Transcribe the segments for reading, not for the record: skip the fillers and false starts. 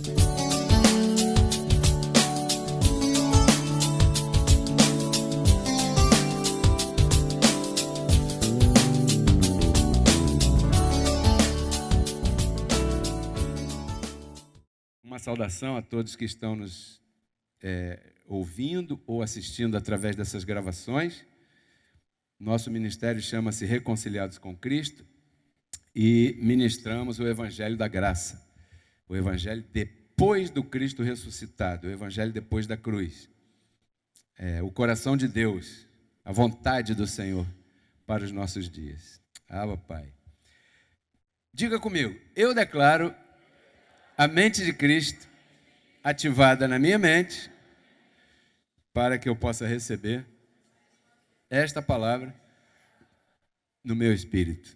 Uma saudação a todos que estão nos ouvindo ou assistindo através dessas gravações. Nosso ministério chama-se Reconciliados com Cristo e ministramos o Evangelho da Graça, o Evangelho depois do Cristo ressuscitado, o Evangelho depois da cruz. O coração de Deus, a vontade do Senhor para os nossos dias. Pai. Diga comigo, eu declaro a mente de Cristo ativada na minha mente para que eu possa receber esta palavra no meu espírito.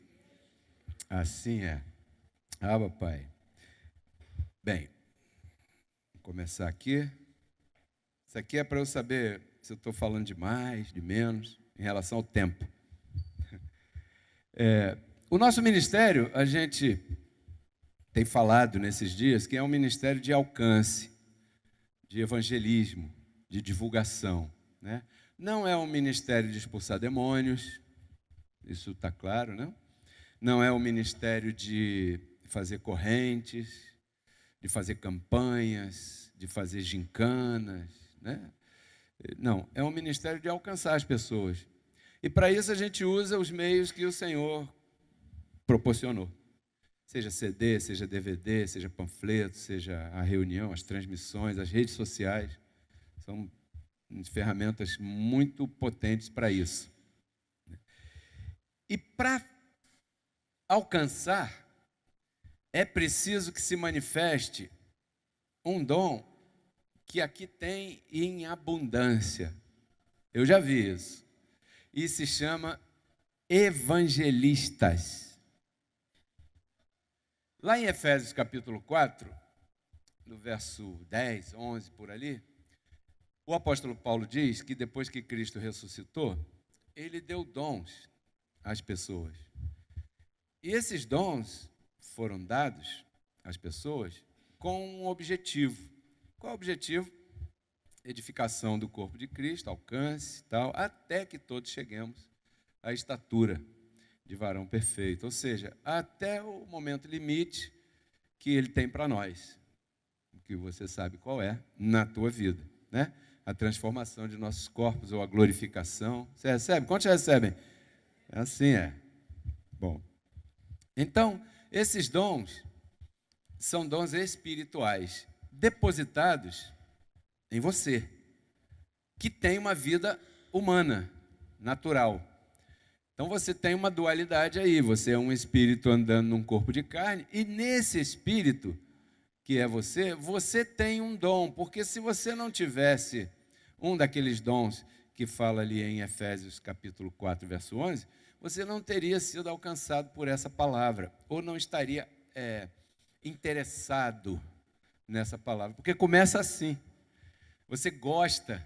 Assim é. Pai. Bem, vou começar aqui. Isso aqui é para eu saber se eu estou falando de mais, de menos, em relação ao tempo. O nosso ministério, a gente tem falado nesses dias que é um ministério de alcance, de evangelismo, de divulgação, né? Não é um ministério de expulsar demônios, isso está claro, não? Não é um ministério de fazer correntes, de fazer campanhas, de fazer gincanas, né? Não, é um ministério de alcançar as pessoas. E para isso a gente usa os meios que o Senhor proporcionou. Seja CD, seja DVD, seja panfleto, seja a reunião, as transmissões, as redes sociais. São ferramentas muito potentes para isso. E para alcançar, é preciso que se manifeste um dom que aqui tem em abundância. Eu já vi isso. E se chama evangelistas. Lá em Efésios capítulo 4, no verso 10, 11, por ali, o apóstolo Paulo diz que depois que Cristo ressuscitou, ele deu dons às pessoas. E esses dons foram dados às pessoas com um objetivo. Qual é o objetivo? Edificação do corpo de Cristo, alcance, tal, até que todos cheguemos à estatura de varão perfeito, ou seja, até o momento limite que ele tem para nós, que você sabe qual é, na tua vida, né? A transformação de nossos corpos ou a glorificação. Você recebe? Quantos recebem? Assim é. Bom, então, esses dons são dons espirituais, depositados em você, que tem uma vida humana, natural. Então você tem uma dualidade aí, você é um espírito andando num corpo de carne, e nesse espírito, que é você, você tem um dom, porque se você não tivesse um daqueles dons que fala ali em Efésios capítulo 4, verso 11, você não teria sido alcançado por essa palavra, ou não estaria interessado nessa palavra, porque começa assim, você gosta,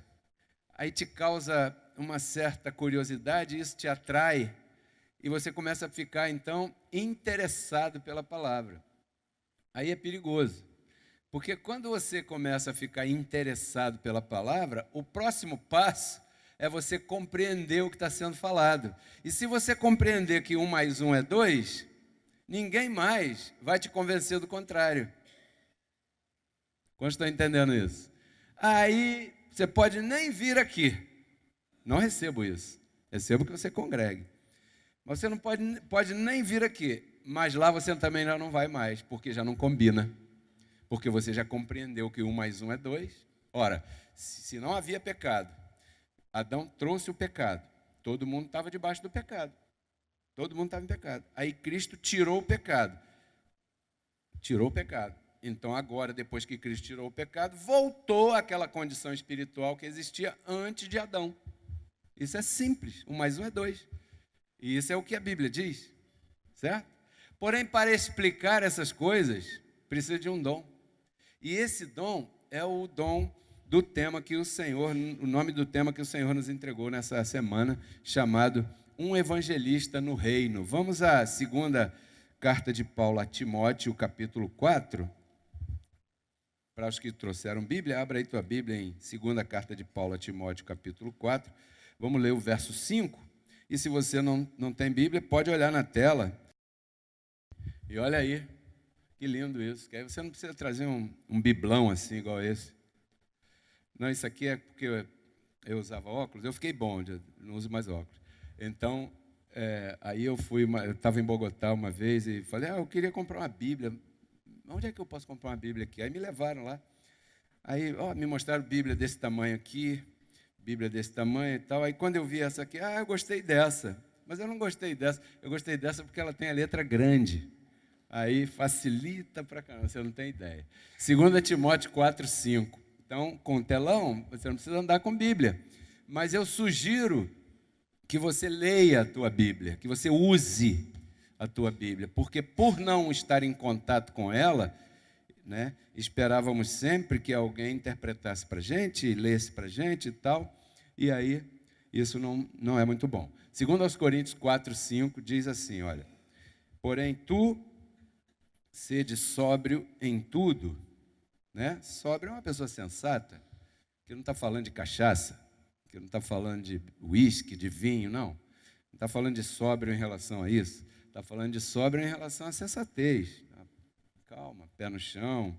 aí te causa uma certa curiosidade, isso te atrai, e você começa a ficar, então, interessado pela palavra. Aí é perigoso, porque quando você começa a ficar interessado pela palavra, o próximo passo é você compreender o que está sendo falado. E se você compreender que 1 mais 1 é 2, ninguém mais vai te convencer do contrário. Quantos estão entendendo isso? Aí você pode nem vir aqui. Não recebo isso. Recebo que você congregue. Mas você não pode nem vir aqui. Mas lá você também já não vai mais, porque já não combina. Porque você já compreendeu que 1 mais 1 é 2. Ora, se não havia pecado, Adão trouxe o pecado. Todo mundo estava debaixo do pecado. Todo mundo estava em pecado. Aí Cristo tirou o pecado. Tirou o pecado. Então agora, depois que Cristo tirou o pecado, voltou àquela condição espiritual que existia antes de Adão. Isso é simples, 1 mais 1 é 2. E isso é o que a Bíblia diz, certo? Porém, para explicar essas coisas, precisa de um dom. E esse dom é o dom do tema que o Senhor, o nome do tema que o Senhor nos entregou nessa semana, chamado Um Evangelista no Reino. Vamos à segunda carta de Paulo a Timóteo, capítulo 4. Para os que trouxeram Bíblia, abra aí tua Bíblia em 2ª Carta de Paulo a Timóteo, capítulo 4. Vamos ler o verso 5. E se você não tem Bíblia, pode olhar na tela. E olha aí, que lindo isso. Que aí você não precisa trazer um biblão assim, igual esse. Não, isso aqui é porque eu usava óculos. Eu fiquei bom, não uso mais óculos. Então, aí eu estava em Bogotá uma vez e falei, eu queria comprar uma Bíblia. Onde é que eu posso comprar uma Bíblia aqui? Aí me levaram lá. Aí, me mostraram Bíblia desse tamanho aqui, Bíblia desse tamanho e tal. Aí, quando eu vi essa aqui, eu gostei dessa. Mas eu não gostei dessa. Eu gostei dessa porque ela tem a letra grande. Aí, facilita pra caramba, você não tem ideia. 2 Timóteo 4, 5. Então, com o telão, você não precisa andar com Bíblia. Mas eu sugiro que você leia a tua Bíblia, que você use a tua Bíblia, porque por não estar em contato com ela, né, esperávamos sempre que alguém interpretasse para a gente, lesse para a gente e tal, e aí isso não é muito bom. 2 Coríntios 4, 5 diz assim, olha, porém tu sede sóbrio em tudo, né? Sóbrio é uma pessoa sensata, que não está falando de cachaça, que não está falando de uísque, de vinho, não. Não está falando de sóbrio em relação a isso. Está falando de sóbrio em relação à sensatez. Calma, pé no chão,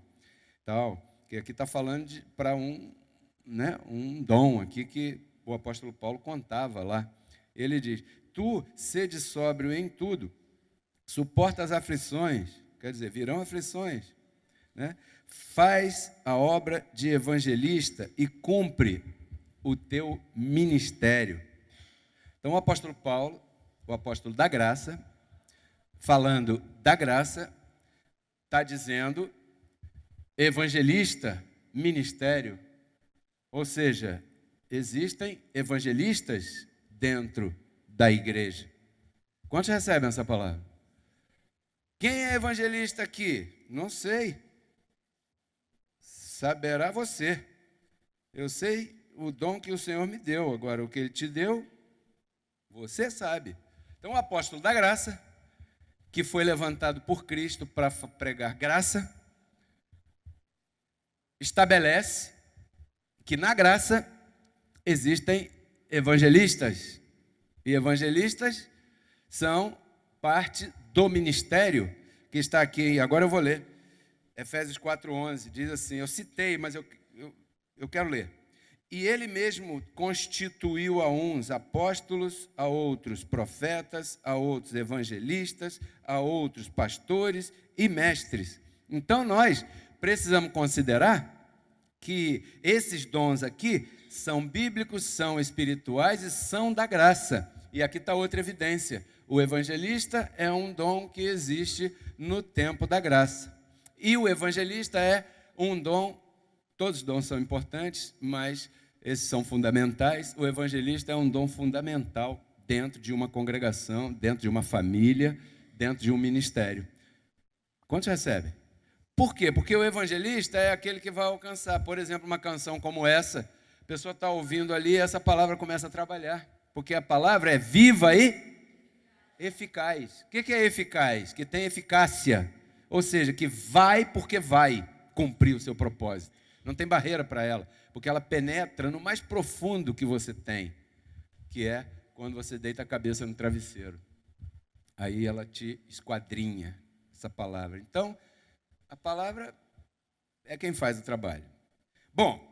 tal. Que aqui está falando para um dom aqui que o apóstolo Paulo contava lá. Ele diz, tu sede sóbrio em tudo, suporta as aflições, quer dizer, virão aflições, né? Faz a obra de evangelista e cumpre o teu ministério. Então, o apóstolo Paulo, o apóstolo da graça, falando da graça, está dizendo evangelista, ministério. Ou seja, existem evangelistas dentro da igreja. Quantos recebem essa palavra? Quem é evangelista aqui? Não sei. Saberá você. Eu sei o dom que o Senhor me deu. Agora, o que Ele te deu, você sabe. Então, o apóstolo da graça, que foi levantado por Cristo para pregar graça, estabelece que na graça existem evangelistas. E evangelistas são parte do ministério que está aqui. Agora eu vou ler. Efésios 4:11 diz assim, eu citei, mas eu quero ler. E ele mesmo constituiu a uns apóstolos, a outros profetas, a outros evangelistas, a outros pastores e mestres. Então nós precisamos considerar que esses dons aqui são bíblicos, são espirituais e são da graça. E aqui está outra evidência. O evangelista é um dom que existe no tempo da graça. E o evangelista é um dom, todos os dons são importantes, mas esses são fundamentais. O evangelista é um dom fundamental dentro de uma congregação, dentro de uma família, dentro de um ministério. Quantos recebem? Por quê? Porque o evangelista é aquele que vai alcançar, por exemplo, uma canção como essa, a pessoa está ouvindo ali e essa palavra começa a trabalhar, porque a palavra é viva e eficaz. O que é eficaz? Que tem eficácia, ou seja, que vai porque vai cumprir o seu propósito. Não tem barreira para ela, porque ela penetra no mais profundo que você tem, que é quando você deita a cabeça no travesseiro. Aí ela te esquadrinha, essa palavra. Então, a palavra é quem faz o trabalho. Bom,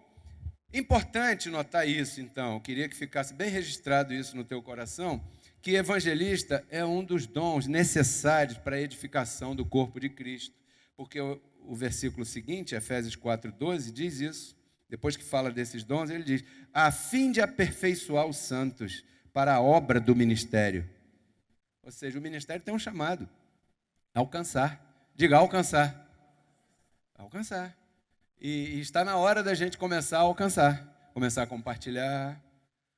importante notar isso, então. Eu queria que ficasse bem registrado isso no teu coração, que evangelista é um dos dons necessários para a edificação do corpo de Cristo. Porque o versículo seguinte, Efésios 4:12, diz isso. Depois que fala desses dons, ele diz, a fim de aperfeiçoar os santos para a obra do ministério. Ou seja, o ministério tem um chamado, alcançar. Diga, alcançar. Alcançar. E está na hora da gente começar a alcançar, começar a compartilhar.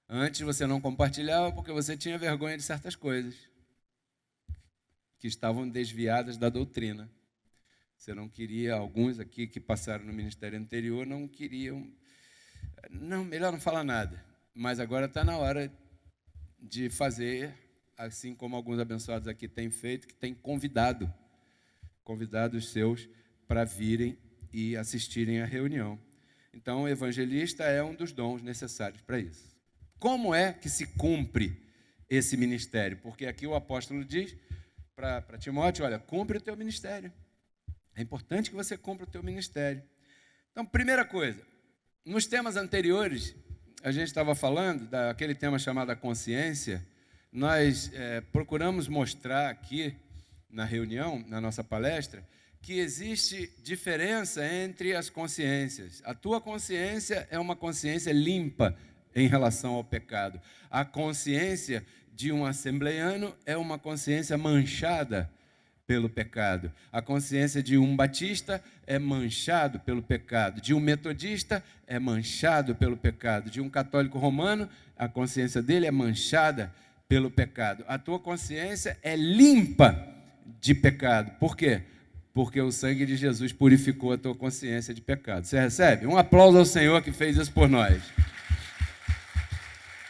Antes você não compartilhava porque você tinha vergonha de certas coisas que estavam desviadas da doutrina. Você não queria, alguns aqui que passaram no ministério anterior não queriam, não, melhor não falar nada, mas agora está na hora de fazer, assim como alguns abençoados aqui têm feito, que têm convidado os seus para virem e assistirem à reunião. Então, o evangelista é um dos dons necessários para isso. Como é que se cumpre esse ministério? Porque aqui o apóstolo diz para Timóteo, olha, cumpre o teu ministério. É importante que você cumpra o teu ministério. Então, primeira coisa, nos temas anteriores, a gente estava falando daquele tema chamado a consciência. Nós procuramos mostrar aqui na reunião, na nossa palestra, que existe diferença entre as consciências. A tua consciência é uma consciência limpa em relação ao pecado. A consciência de um assembleiano é uma consciência manchada pelo pecado. A consciência de um batista é manchado pelo pecado. De um metodista é manchado pelo pecado. De um católico romano, a consciência dele é manchada pelo pecado. A tua consciência é limpa de pecado. Por quê? Porque o sangue de Jesus purificou a tua consciência de pecado. Você recebe? Um aplauso ao Senhor que fez isso por nós.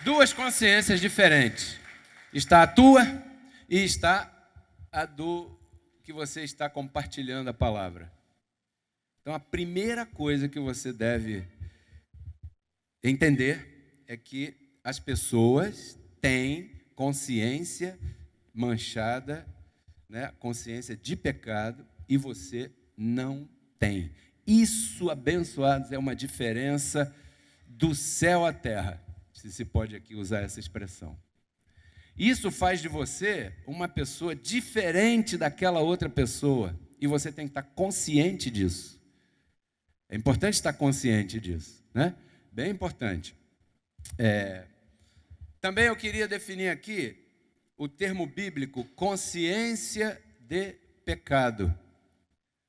Duas consciências diferentes. Está a tua e está a do que você está compartilhando a palavra. Então, a primeira coisa que você deve entender é que as pessoas têm consciência manchada, né, consciência de pecado, e você não tem. Isso, abençoados, é uma diferença do céu à terra, se pode aqui usar essa expressão. Isso faz de você uma pessoa diferente daquela outra pessoa, e você tem que estar consciente disso. É importante estar consciente disso, né? Bem importante. Também eu queria definir aqui o termo bíblico consciência de pecado.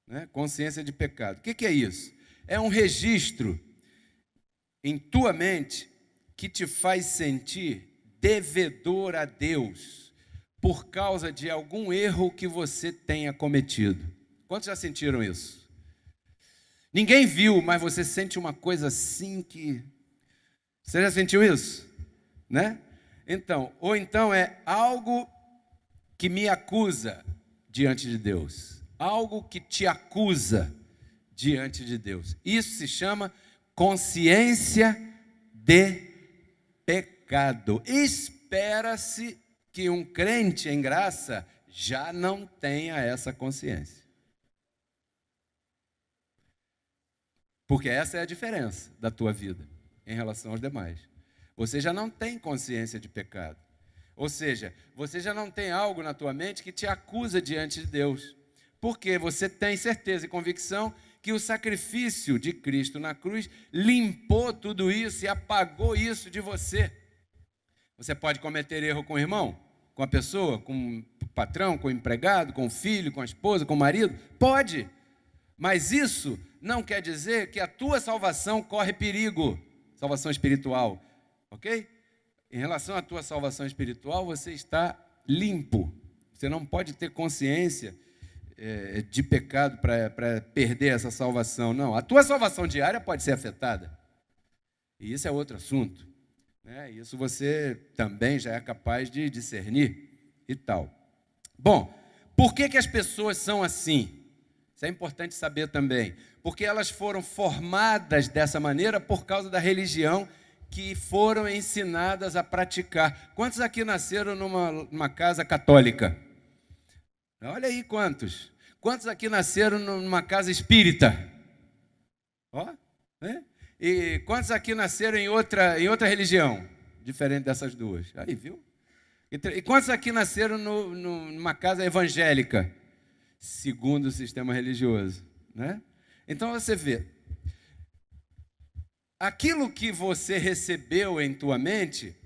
Né? Consciência de pecado. O que é isso? É um registro em tua mente que te faz sentir devedor a Deus por causa de algum erro que você tenha cometido. Quantos já sentiram isso? Ninguém viu, mas você sente uma coisa assim que... Você já sentiu isso? Né? Então, ou então é algo que me acusa diante de Deus. Algo que te acusa diante de Deus. Isso se chama consciência de pecado. Espera-se que um crente em graça já não tenha essa consciência. Porque essa é a diferença da tua vida em relação aos demais. Você já não tem consciência de pecado. Ou seja, você já não tem algo na tua mente que te acusa diante de Deus. Porque você tem certeza e convicção que o sacrifício de Cristo na cruz limpou tudo isso e apagou isso de você. Você pode cometer erro com o irmão, com a pessoa, com o patrão, com o empregado, com o filho, com a esposa, com o marido? Pode. Mas isso não quer dizer que a tua salvação corre perigo. Salvação espiritual. Ok? Em relação à tua salvação espiritual, você está limpo. Você não pode ter consciência de pecado para perder essa salvação. Não, a tua salvação diária pode ser afetada. E isso é outro assunto. Né? Isso você também já é capaz de discernir e tal. Bom, por que as pessoas são assim? Isso é importante saber também. Porque elas foram formadas dessa maneira por causa da religião que foram ensinadas a praticar. Quantos aqui nasceram numa casa católica? Olha aí quantos. Quantos aqui nasceram numa casa espírita? Ó, né? E quantos aqui nasceram em outra religião? Diferente dessas duas. Aí, viu? E quantos aqui nasceram numa casa evangélica? Segundo o sistema religioso. Né? Então você vê. Aquilo que você recebeu em tua mente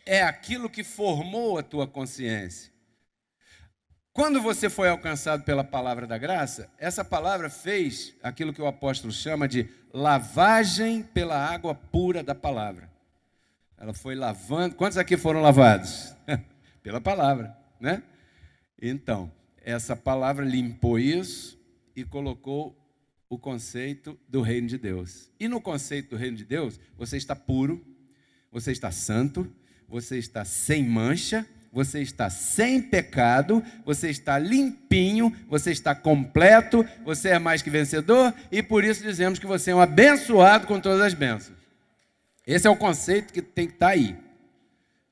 é aquilo que formou a tua consciência. Quando você foi alcançado pela palavra da graça, essa palavra fez aquilo que o apóstolo chama de lavagem pela água pura da palavra. Ela foi lavando. Quantos aqui foram lavados? Pela palavra, né? Então, essa palavra limpou isso e colocou o conceito do reino de Deus. E no conceito do reino de Deus, você está puro, você está santo, você está sem mancha, você está sem pecado, você está limpinho, você está completo, você é mais que vencedor, e por isso dizemos que você é um abençoado com todas as bênçãos. Esse é o conceito que tem que estar aí,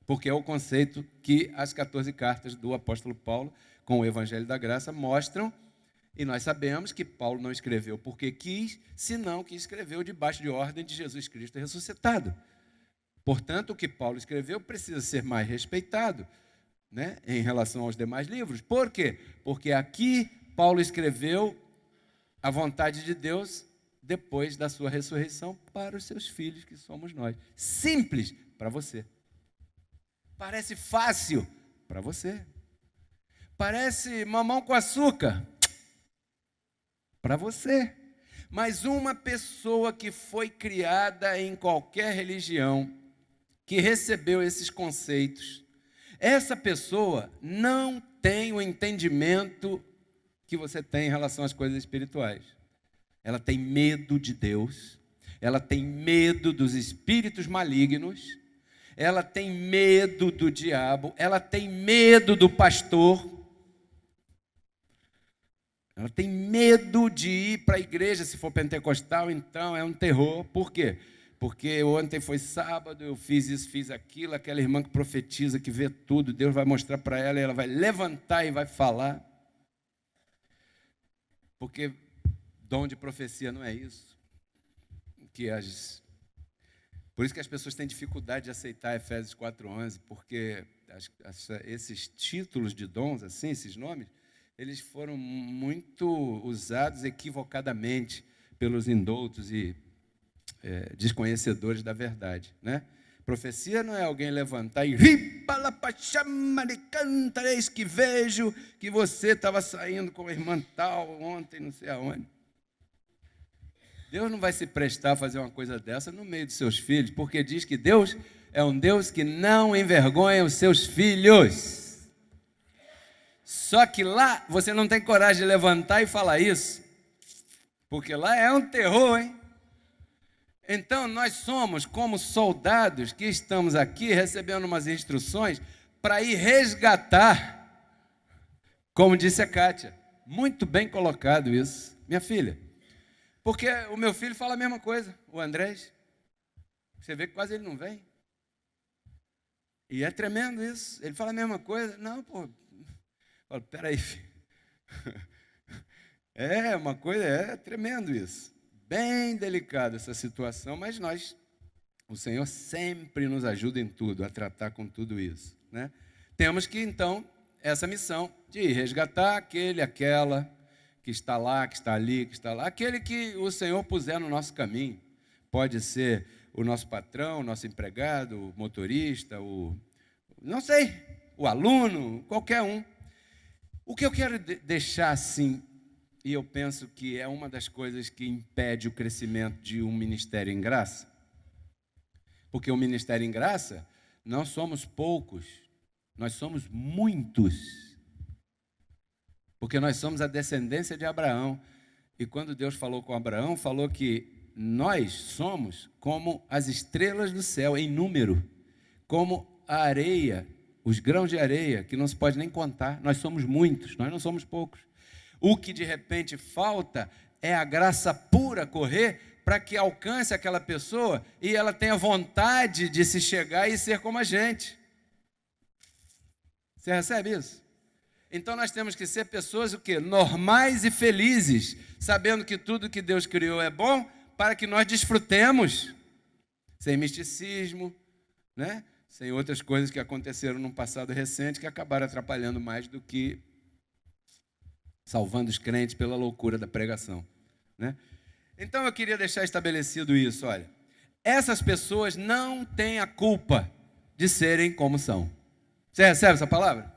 porque é o conceito que as 14 cartas do apóstolo Paulo, com o Evangelho da Graça, mostram, e nós sabemos que Paulo não escreveu porque quis, senão que escreveu debaixo de ordem de Jesus Cristo ressuscitado. Portanto, o que Paulo escreveu precisa ser mais respeitado, né, em relação aos demais livros. Por quê? Porque aqui Paulo escreveu a vontade de Deus depois da sua ressurreição para os seus filhos, que somos nós. Simples para você. Parece fácil para você. Parece mamão com açúcar para você. Mas uma pessoa que foi criada em qualquer religião, que recebeu esses conceitos, essa pessoa não tem o entendimento que você tem em relação às coisas espirituais. Ela tem medo de Deus, ela tem medo dos espíritos malignos, ela tem medo do diabo, ela tem medo do pastor, ela tem medo de ir para a igreja, se for pentecostal, então é um terror. Por quê? Porque ontem foi sábado, eu fiz isso, fiz aquilo, aquela irmã que profetiza, que vê tudo, Deus vai mostrar para ela, e ela vai levantar e vai falar. Porque dom de profecia não é isso. Por isso que as pessoas têm dificuldade de aceitar Efésios 4:11, porque esses títulos de dons, assim, esses nomes, eles foram muito usados equivocadamente pelos indoutos e desconhecedores da verdade, né? Profecia não é alguém levantar e eis que vejo que você estava saindo com a irmã tal ontem, não sei aonde. Deus não vai se prestar a fazer uma coisa dessa no meio dos seus filhos, porque diz que Deus é um Deus que não envergonha os seus filhos. Só que lá você não tem coragem de levantar e falar isso, porque lá é um terror, hein? Então, nós somos como soldados que estamos aqui recebendo umas instruções para ir resgatar, como disse a Kátia. Muito bem colocado isso, minha filha. Porque o meu filho fala a mesma coisa, o Andrés. Você vê que quase ele não vem. E é tremendo isso. Ele fala a mesma coisa. Não, pô. Fala, peraí, filho. Uma coisa, é tremendo isso. Bem delicada essa situação, mas o Senhor sempre nos ajuda em tudo, a tratar com tudo isso, né? Temos que, então, essa missão de resgatar aquela que está lá, que está ali, que está lá, aquele que o Senhor puser no nosso caminho. Pode ser o nosso patrão, o nosso empregado, o motorista, o aluno, qualquer um. O que eu quero deixar assim, e eu penso que é uma das coisas que impede o crescimento de um ministério em graça, porque o ministério em graça, não somos poucos, nós somos muitos, porque nós somos a descendência de Abraão, e quando Deus falou com Abraão, falou que nós somos como as estrelas do céu, em número, como a areia, os grãos de areia, que não se pode nem contar. Nós somos muitos, nós não somos poucos. O que de repente falta é a graça pura correr para que alcance aquela pessoa e ela tenha vontade de se chegar e ser como a gente. Você recebe isso? Então nós temos que ser pessoas o quê? Normais e felizes, sabendo que tudo que Deus criou é bom para que nós desfrutemos, sem misticismo, né? Sem outras coisas que aconteceram num passado recente que acabaram atrapalhando mais do que salvando os crentes pela loucura da pregação, né? Então eu queria deixar estabelecido isso, olha. Essas pessoas não têm a culpa de serem como são. Você recebe essa palavra?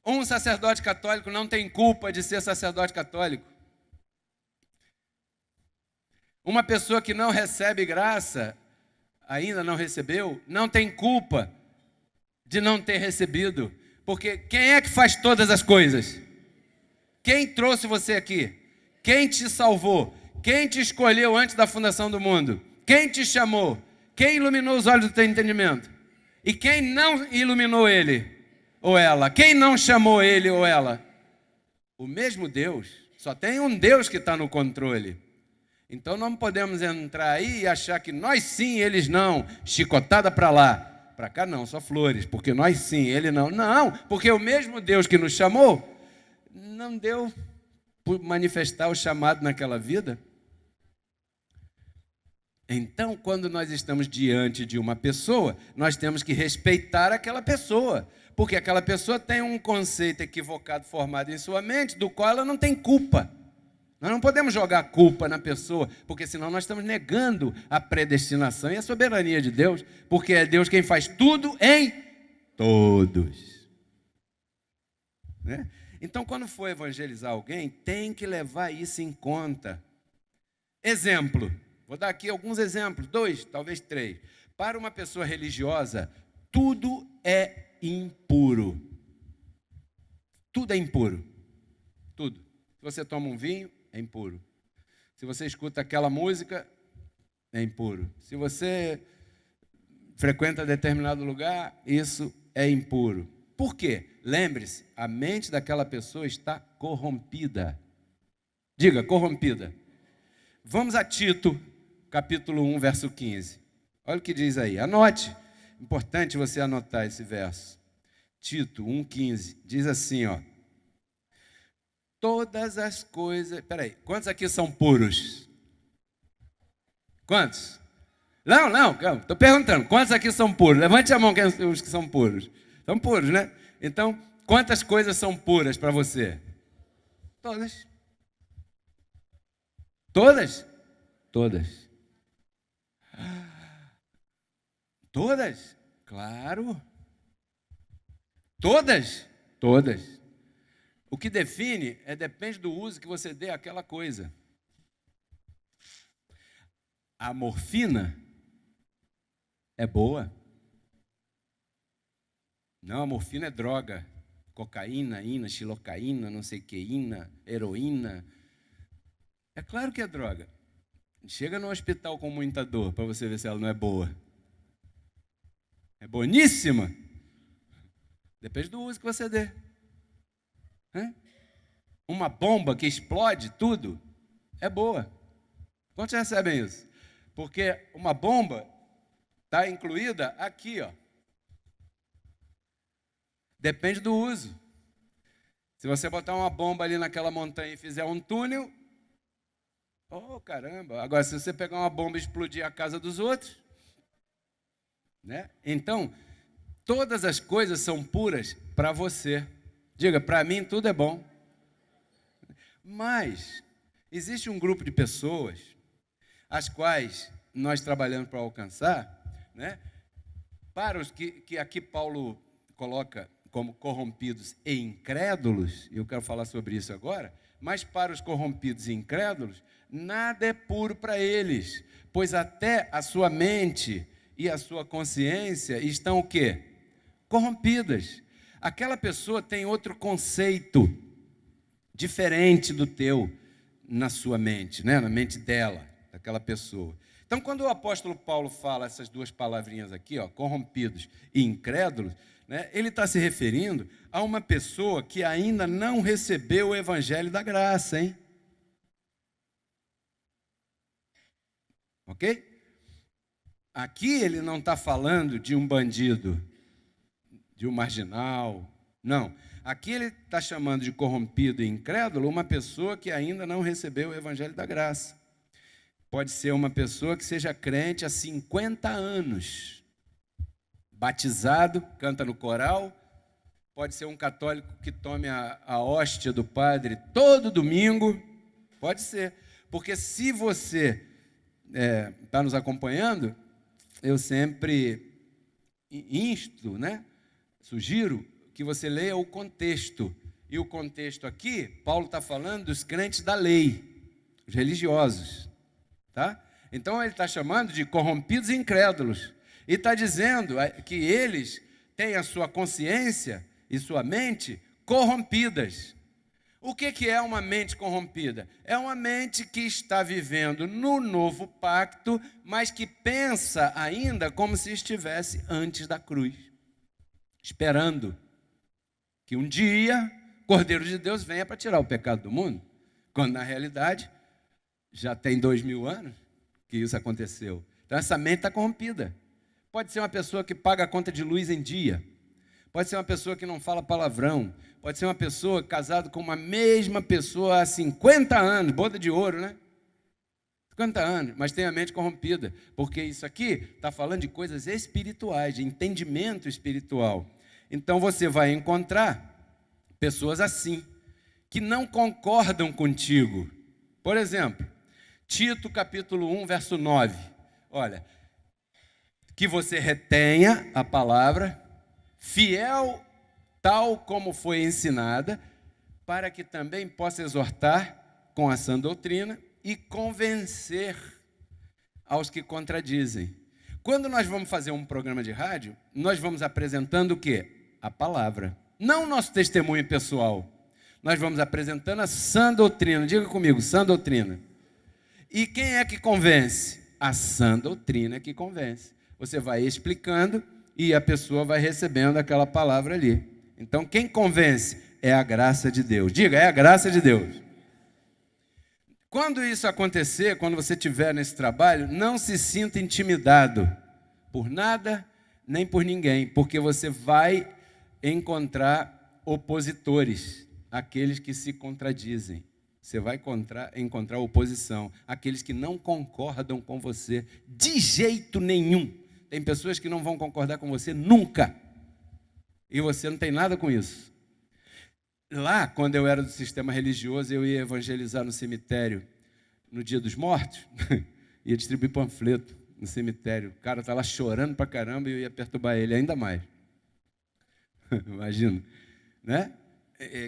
Um sacerdote católico não tem culpa de ser sacerdote católico. Uma pessoa que não recebe graça, ainda não recebeu, não tem culpa de não ter recebido. Porque quem é que faz todas as coisas? Quem trouxe você aqui? Quem te salvou? Quem te escolheu antes da fundação do mundo? Quem te chamou? Quem iluminou os olhos do teu entendimento? E quem não iluminou ele? ou ela? Quem não chamou ele ou ela? O mesmo Deus. Só tem um Deus que está no controle. Então não podemos entrar aí e achar que nós sim, eles não. Chicotada para lá. Para cá não, só flores. Porque nós sim, ele não. Não, porque o mesmo Deus que nos chamou não deu por manifestar o chamado naquela vida. Então, quando nós estamos diante de uma pessoa, nós temos que respeitar aquela pessoa, porque aquela pessoa tem um conceito equivocado formado em sua mente, do qual ela não tem culpa. Nós não podemos jogar culpa na pessoa, porque senão nós estamos negando a predestinação e a soberania de Deus, porque é Deus quem faz tudo em todos. Né? Então, quando for evangelizar alguém, tem que levar isso em conta. Exemplo. Vou dar aqui alguns exemplos, 2, talvez 3. Para uma pessoa religiosa, tudo é impuro. Tudo é impuro. Tudo. Se você toma um vinho, é impuro. Se você escuta aquela música, é impuro. Se você frequenta determinado lugar, isso é impuro. Por quê? Lembre-se, a mente daquela pessoa está corrompida. Diga, corrompida. Vamos a Tito, capítulo 1, verso 15. Olha o que diz aí. Anote. Importante você anotar esse verso. Tito 1,15. Diz assim, ó. Todas as coisas... Peraí, quantos aqui são puros? Quantos? Não, calma. Estou perguntando. Quantos aqui são puros? Levante a mão os que são puros. São puros, né? Então, quantas coisas são puras para você? Todas. Todas? Todas. Todas? Claro. Todas? Todas. O que define depende do uso que você dê àquela coisa. A morfina é boa. Não, a morfina é droga. Cocaína, xilocaína, não sei o que, heroína. É claro que é droga. Chega no hospital com muita dor para você ver se ela não é boa. É boníssima. Depende do uso que você dê. Uma bomba que explode tudo é boa. Quantos recebem isso? Porque uma bomba está incluída aqui, ó. Depende do uso. Se você botar uma bomba ali naquela montanha e fizer um túnel, oh, caramba. Agora, se você pegar uma bomba e explodir a casa dos outros, né? Então, todas as coisas são puras para você. Diga, para mim tudo é bom. Mas existe um grupo de pessoas as quais nós trabalhamos para alcançar, né? Para os que aqui Paulo coloca como corrompidos e incrédulos, e eu quero falar sobre isso agora, mas para os corrompidos e incrédulos, nada é puro para eles, pois até a sua mente e a sua consciência estão o quê? Corrompidas. Aquela pessoa tem outro conceito diferente do teu na sua mente, né? Na mente dela, daquela pessoa. Então, quando o apóstolo Paulo fala essas duas palavrinhas aqui, ó, corrompidos e incrédulos, né, ele está se referindo a uma pessoa que ainda não recebeu o evangelho da graça, hein? Ok? Aqui ele não está falando de um bandido, de um marginal, não. Aqui ele está chamando de corrompido e incrédulo uma pessoa que ainda não recebeu o evangelho da graça. Pode ser uma pessoa que seja crente há 50 anos, batizado, canta no coral. Pode ser um católico que tome a hóstia do padre todo domingo. Pode ser. Porque se você está nos acompanhando, eu sempre insto, né? Sugiro que você leia o contexto. E o contexto aqui, Paulo está falando dos crentes da lei, os religiosos. Tá? Então ele está chamando de corrompidos e incrédulos. E está dizendo que eles têm a sua consciência e sua mente corrompidas. O que é uma mente corrompida? É uma mente que está vivendo no novo pacto, mas que pensa ainda como se estivesse antes da cruz, esperando que um dia o Cordeiro de Deus venha para tirar o pecado do mundo, quando na realidade já tem 2000 anos que isso aconteceu. Então essa mente está corrompida. Pode ser uma pessoa que paga a conta de luz em dia, pode ser uma pessoa que não fala palavrão, pode ser uma pessoa casada com uma mesma pessoa há 50 anos, boda de ouro, né? 50 anos, mas tem a mente corrompida, porque isso aqui está falando de coisas espirituais, de entendimento espiritual. Então você vai encontrar pessoas assim, que não concordam contigo. Por exemplo, Tito capítulo 1, verso 9. Olha, que você retenha a palavra, fiel tal como foi ensinada, para que também possa exortar com a sã doutrina e convencer aos que contradizem. Quando nós vamos fazer um programa de rádio, nós vamos apresentando o quê? A palavra. Não o nosso testemunho pessoal. Nós vamos apresentando a sã doutrina. Diga comigo, sã doutrina. E quem é que convence? A sã doutrina é que convence. Você vai explicando e a pessoa vai recebendo aquela palavra ali. Então, quem convence é a graça de Deus. Diga, é a graça de Deus. Quando isso acontecer, quando você estiver nesse trabalho, não se sinta intimidado por nada, nem por ninguém, porque você vai encontrar opositores, aqueles que se contradizem. Você vai encontrar oposição, aqueles que não concordam com você de jeito nenhum. Tem pessoas que não vão concordar com você nunca, e você não tem nada com isso. Lá, quando eu era do sistema religioso, eu ia evangelizar no cemitério no Dia dos Mortos, ia distribuir panfleto no cemitério. O cara está lá chorando pra caramba e eu ia perturbar ele ainda mais. Imagina, né?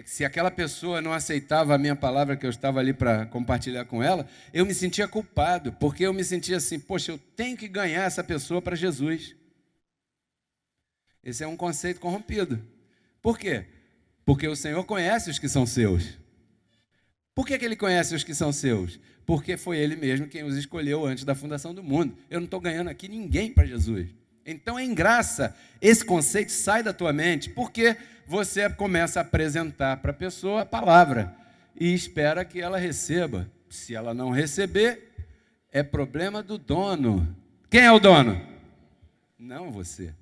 Se aquela pessoa não aceitava a minha palavra que eu estava ali para compartilhar com ela, eu me sentia culpado, porque eu me sentia assim, poxa, eu tenho que ganhar essa pessoa para Jesus. Esse é um conceito corrompido. Por quê? Porque o Senhor conhece os que são seus. Por que Ele conhece os que são seus? Porque foi Ele mesmo quem os escolheu antes da fundação do mundo. Eu não estou ganhando aqui ninguém para Jesus. Então, em graça, esse conceito sai da tua mente, porque você começa a apresentar para a pessoa a palavra e espera que ela receba. Se ela não receber, é problema do dono. Quem é o dono? Não você.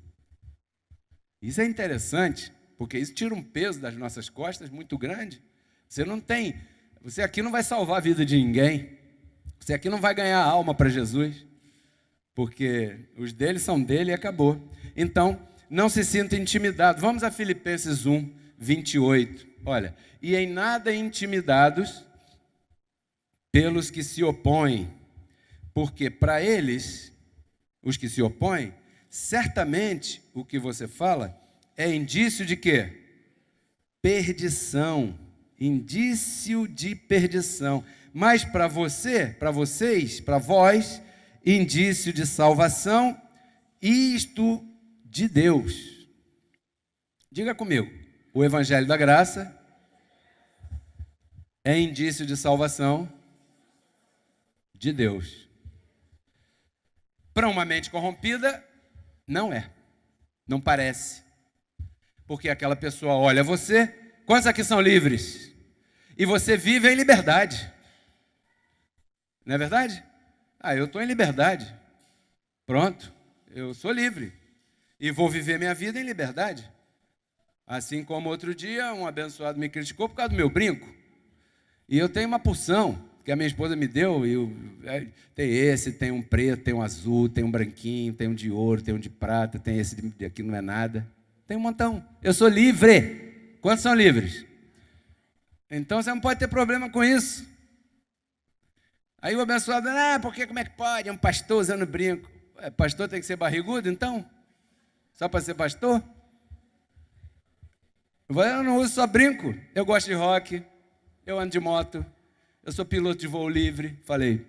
Isso é interessante, porque isso tira um peso das nossas costas muito grande. Você aqui não vai salvar a vida de ninguém. Você aqui não vai ganhar alma para Jesus, porque os deles são dele e acabou. Então, não se sinta intimidado. Vamos a Filipenses 1, 28. Olha, e em nada intimidados pelos que se opõem, porque para eles, os que se opõem, certamente o que você fala é indício de quê? Perdição. Indício de perdição. Mas para vocês, para vós, indício de salvação, isto de Deus. Diga comigo, o Evangelho da Graça é indício de salvação de Deus. Para uma mente corrompida, não é. Não parece. Porque aquela pessoa olha você, quantos aqui são livres? E você vive em liberdade. Não é verdade? Eu estou em liberdade. Pronto, eu sou livre. E vou viver minha vida em liberdade. Assim como outro dia, um abençoado me criticou por causa do meu brinco. E eu tenho uma porção que a minha esposa me deu. Tem esse, tem um preto, tem um azul, tem um branquinho, tem um de ouro, tem um de prata, tem esse aqui não é nada. Tem um montão. Eu sou livre. Quantos são livres? Então você não pode ter problema com isso. Aí o abençoado, porque como é que pode? É um pastor usando brinco. Pastor tem que ser barrigudo, então? Só para ser pastor? Eu não uso só brinco. Eu gosto de rock, eu ando de moto, eu sou piloto de voo livre. Falei,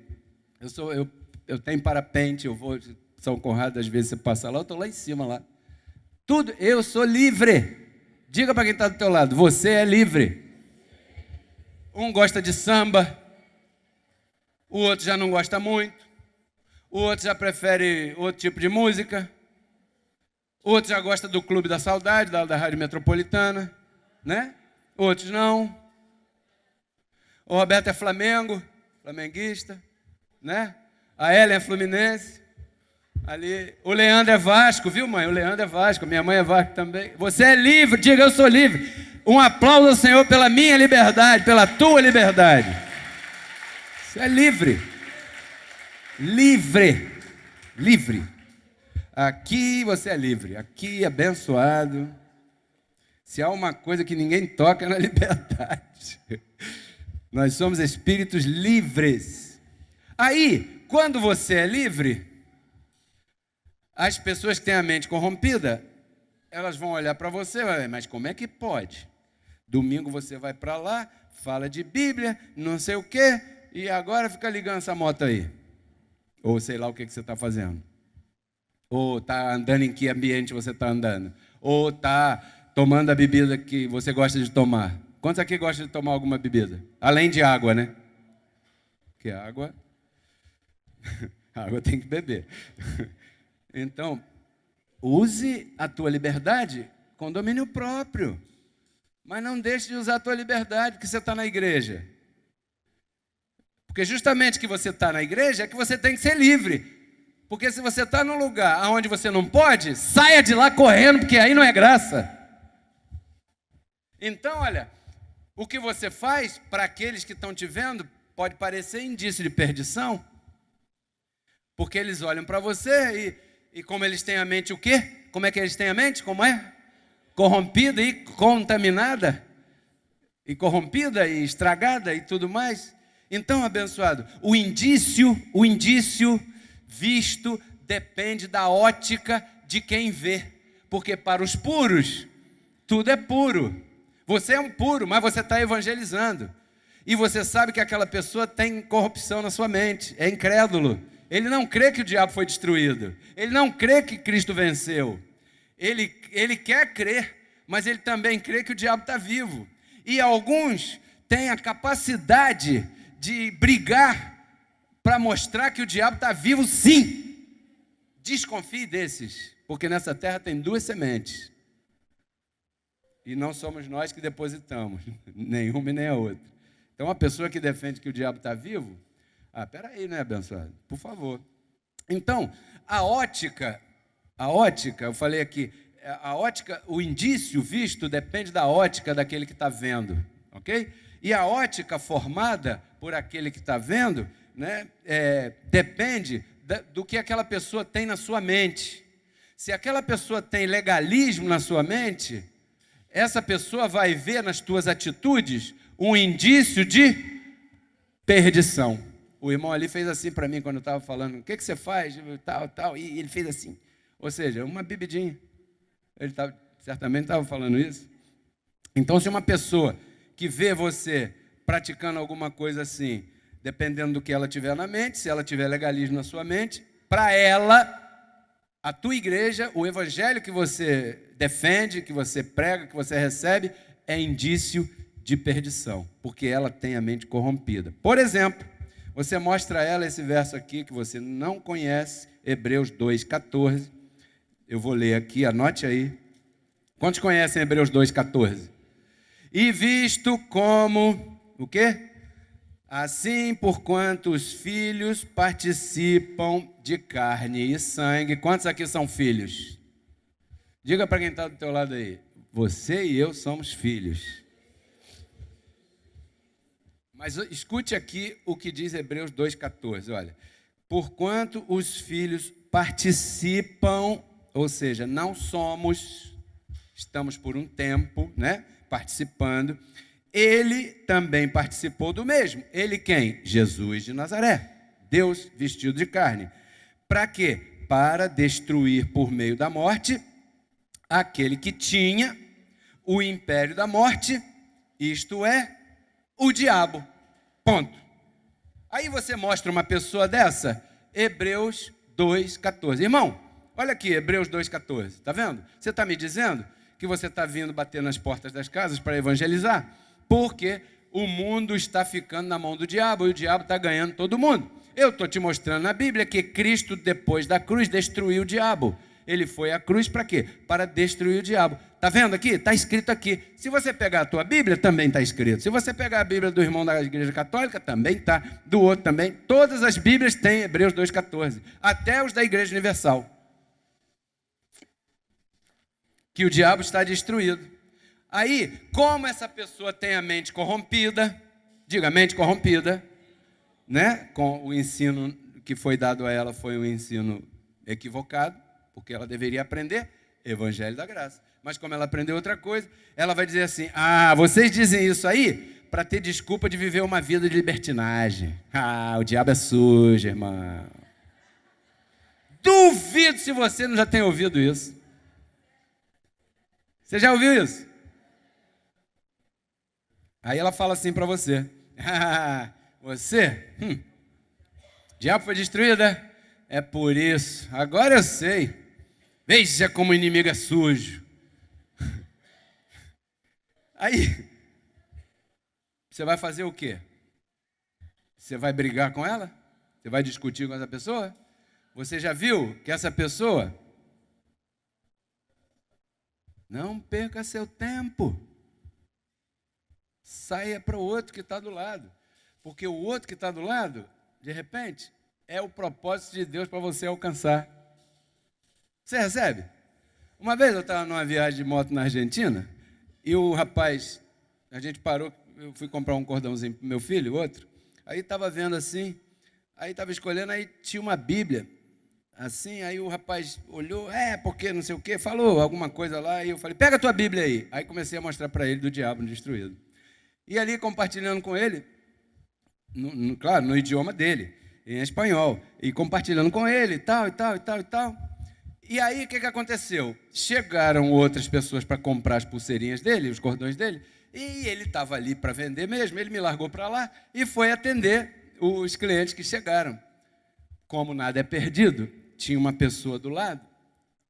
eu tenho parapente, eu vou São Conrado, às vezes você passa lá, eu estou lá em cima lá. Tudo, eu sou livre. Diga para quem está do teu lado, você é livre. Um gosta de samba, o outro já não gosta muito, o outro já prefere outro tipo de música, o outro já gosta do Clube da Saudade, da Rádio Metropolitana. né? Outros não. O Roberto é Flamengo, flamenguista, né? A Ellen é Fluminense. Ali, o Leandro é Vasco, viu, mãe? O Leandro é Vasco, minha mãe é Vasco também. Você é livre, diga eu sou livre. Um aplauso ao Senhor pela minha liberdade, pela tua liberdade. Você é livre. Livre. Livre. Aqui você é livre, aqui abençoado. Se há uma coisa que ninguém toca é na liberdade. Nós somos espíritos livres. Aí, quando você é livre, as pessoas que têm a mente corrompida, elas vão olhar para você, mas como é que pode? Domingo você vai para lá, fala de Bíblia, não sei o quê, e agora fica ligando essa moto aí. Ou sei lá o que você está fazendo. Ou está andando em que ambiente você está andando. Ou está tomando a bebida que você gosta de tomar. Quantos aqui gostam de tomar alguma bebida? Além de água, né? Porque água... água tem que beber. Então, use a tua liberdade com domínio próprio. Mas não deixe de usar a tua liberdade porque você está na igreja. Porque justamente que você está na igreja é que você tem que ser livre. Porque se você está num lugar onde você não pode, saia de lá correndo, porque aí não é graça. Então, olha, o que você faz para aqueles que estão te vendo pode parecer indício de perdição. Porque eles olham para você e como eles têm a mente o quê? Como é que eles têm a mente? Como é? Corrompida e contaminada. E corrompida e estragada e tudo mais. Então, abençoado, o indício visto depende da ótica de quem vê. Porque para os puros, tudo é puro. Você é um puro, mas você está evangelizando. E você sabe que aquela pessoa tem corrupção na sua mente, é incrédulo. Ele não crê que o diabo foi destruído. Ele não crê que Cristo venceu. Ele quer crer, mas ele também crê que o diabo está vivo. E alguns têm a capacidade de brigar para mostrar que o diabo está vivo, sim. Desconfie desses, porque nessa terra tem duas sementes. E não somos nós que depositamos, nenhuma e nem a outra. Então, uma pessoa que defende que o diabo está vivo, peraí, né, abençoado? Por favor. Então, a ótica, eu falei aqui, a ótica, o indício visto depende da ótica daquele que está vendo, ok? E a ótica formada por aquele que está vendo, né, depende do que aquela pessoa tem na sua mente. Se aquela pessoa tem legalismo na sua mente, essa pessoa vai ver nas tuas atitudes um indício de perdição. O irmão ali fez assim para mim quando eu estava falando, o que você faz? Tal, e ele fez assim. Ou seja, uma bebidinha. Ele certamente estava falando isso. Então, se uma pessoa que vê você praticando alguma coisa assim, dependendo do que ela tiver na mente, se ela tiver legalismo na sua mente, para ela, a tua igreja, o evangelho que você defende, que você prega, que você recebe, é indício de perdição, porque ela tem a mente corrompida. Por exemplo, você mostra a ela esse verso aqui que você não conhece, Hebreus 2,14. Eu vou ler aqui, anote aí. Quantos conhecem Hebreus 2,14? E visto como, o quê? Assim, porquanto os filhos participam de carne e sangue. Quantos aqui são filhos? Diga para quem está do teu lado aí. Você e eu somos filhos. Mas escute aqui o que diz Hebreus 2,14. Olha, porquanto os filhos participam, ou seja, não somos, estamos por um tempo, né, participando. Ele também participou do mesmo. Ele quem? Jesus de Nazaré, Deus vestido de carne. Para quê? Para destruir por meio da morte aquele que tinha o império da morte, isto é, o diabo. Ponto. Aí você mostra uma pessoa dessa, Hebreus 2,14. Irmão, olha aqui, Hebreus 2,14. Está vendo? Você está me dizendo que você está vindo bater nas portas das casas para evangelizar? Porque o mundo está ficando na mão do diabo e o diabo está ganhando todo mundo. Eu estou te mostrando na Bíblia que Cristo, depois da cruz, destruiu o diabo. Ele foi à cruz para quê? Para destruir o diabo. Está vendo aqui? Está escrito aqui. Se você pegar a tua Bíblia, também está escrito. Se você pegar a Bíblia do irmão da Igreja Católica, também está. Do outro também. Todas as Bíblias têm Hebreus 2,14. Até os da Igreja Universal. Que o diabo está destruído. Aí, como essa pessoa tem a mente corrompida, diga mente corrompida, né? Com o ensino que foi dado a ela foi um ensino equivocado, porque ela deveria aprender Evangelho da Graça. Mas como ela aprendeu outra coisa, ela vai dizer assim, vocês dizem isso aí para ter desculpa de viver uma vida de libertinagem. O diabo é sujo, irmão. Duvido se você não já tem ouvido isso. Você já ouviu isso? Aí ela fala assim para você, você, o diabo foi destruído, é? É por isso, agora eu sei, veja como o inimigo é sujo. Aí, você vai fazer o quê? Você vai brigar com ela? Você vai discutir com essa pessoa? Você já viu que essa pessoa... Não perca seu tempo. Saia para o outro que está do lado. Porque o outro que está do lado, de repente, é o propósito de Deus para você alcançar. Você recebe? Uma vez eu estava numa viagem de moto na Argentina, e o rapaz, a gente parou, eu fui comprar um cordãozinho para o meu filho, outro, aí estava vendo assim, aí estava escolhendo, aí tinha uma Bíblia, assim, aí o rapaz olhou, porque não sei o quê, falou alguma coisa lá, e eu falei, pega a tua Bíblia aí. Aí comecei a mostrar para ele do diabo destruído. E ali compartilhando com ele, claro, no idioma dele, em espanhol, e compartilhando com ele, e tal. E aí o que aconteceu? Chegaram outras pessoas para comprar as pulseirinhas dele, os cordões dele, e ele estava ali para vender mesmo, ele me largou para lá e foi atender os clientes que chegaram. Como nada é perdido, tinha uma pessoa do lado,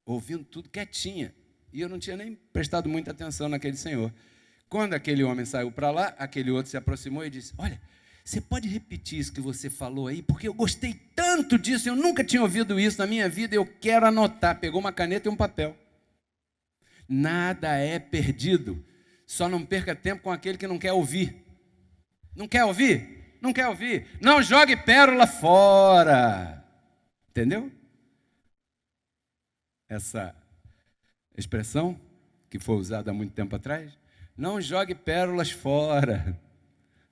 ouvindo tudo quietinha, e eu não tinha nem prestado muita atenção naquele senhor. Quando aquele homem saiu para lá, aquele outro se aproximou e disse, olha, você pode repetir isso que você falou aí? Porque eu gostei tanto disso, eu nunca tinha ouvido isso na minha vida, eu quero anotar. Pegou uma caneta e um papel. Nada é perdido, só não perca tempo com aquele que não quer ouvir. Não quer ouvir? Não quer ouvir. Não jogue pérola fora. Entendeu? Essa expressão que foi usada há muito tempo atrás. Não jogue pérolas fora.